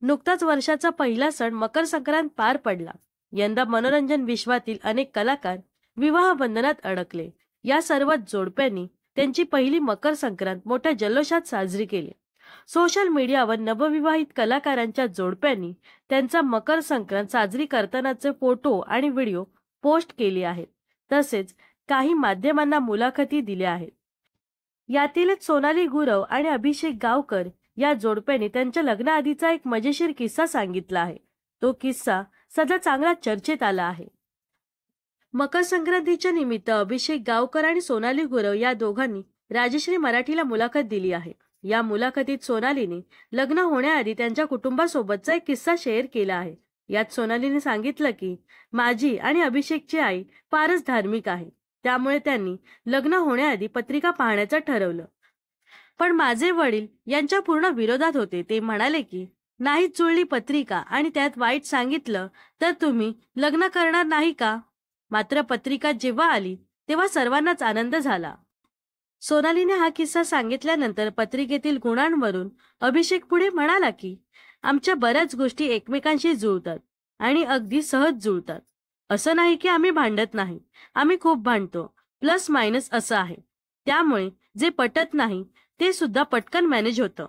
नुकताच वर्षाचा पहिला सण मकर संक्रांत पार पडला. यंदा मनोरंजन विश्वातील अनेक कलाकार विवाह बंधनात अडकले. या सर्व जोडप्यांनी त्यांची पहिली मकर संक्रांत मोठ्या जल्लोषात साजरी केली. सोशल मीडियावर नवविवाहित कलाकारांच्या जोडप्यांनी त्यांचा मकर संक्रांत साजरी करतानाचे फोटो आणि व्हिडिओ पोस्ट केले आहेत. तसेच काही माध्यमांना मुलाखती दिल्या आहेत. यातीलच सोनाली गुरव आणि अभिषेक गावकर या जोडप्याने त्यांच्या लग्नाआधीचा एक मजेशीर किस्सा सांगितला आहे. तो किस्सा सध्या चांगला चर्चेत आला आहे. मकर संक्रांतीच्या निमित्त अभिषेक गावकर आणि सोनाली गुरव या दोघांनी राजश्री मराठीला मुलाखत दिली आहे. या मुलाखतीत सोनालीने लग्न होण्याआधी त्यांच्या कुटुंबासोबतचा एक किस्सा शेअर केला आहे. यात सोनालीने सांगितलं की माझी आणि अभिषेकची आई फारच धार्मिक आहे, त्यामुळे त्यांनी लग्न होण्याआधी पत्रिका पाहण्याचं ठरवलं. पण माझे वडील यांच्या पूर्ण विरोधात होते. ते म्हणाले की नाहीच जुळली पत्रिका आणि त्यात वाईट सांगितलं तर तुम्ही लग्न करणार नाही का? मात्र पत्रिका जेव्हा आली तेव्हा सर्वांनाच आनंद झाला. सोनालीने हा किस्सा सांगितल्यानंतर पत्रिकेतील गुणांवरून अभिषेक पुढे म्हणाला की आमच्या बऱ्याच गोष्टी एकमेकांशी जुळतात आणि अगदी सहज जुळतात. असं नाही की आम्ही भांडत नाही, आम्ही खूप भांडतो. प्लस मायनस असं आहे. त्यामुळे जे पटत नाही ते सुद्धा पटकन मॅनेज होतं.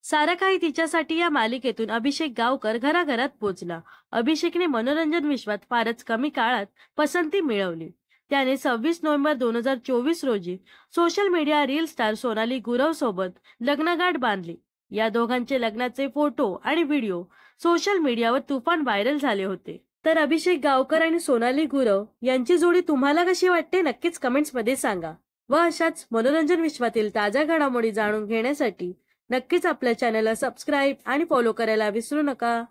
सारं काही तिच्यासाठी या मालिकेतून अभिषेक गावकर घराघरात पोचला. अभिषेकने मनोरंजन विश्वात फारच कमी काळात पसंती मिळवली. त्याने 26 नोव्हेंबर 2024 रोजी social media reel star Sonali Gurav सोबत लग्नगाठ बांधली. या दोघांचे लग्नाचे फोटो आणि व्हिडिओ सोशल मीडियावर तुफान व्हायरल झाले होते. तर अभिषेक गावकर आणि सोनाली गुरव यांची जोडी तुम्हाला कशी वाटते नक्कीच कमेंट्समध्ये सांगा. व अशाच मनोरंजन विश्वातील ताज्या घडामोडी जाणून घेण्यासाठी नक्कीच आपल्या चॅनलला सबस्क्राईब आणि फॉलो करायला विसरू नका.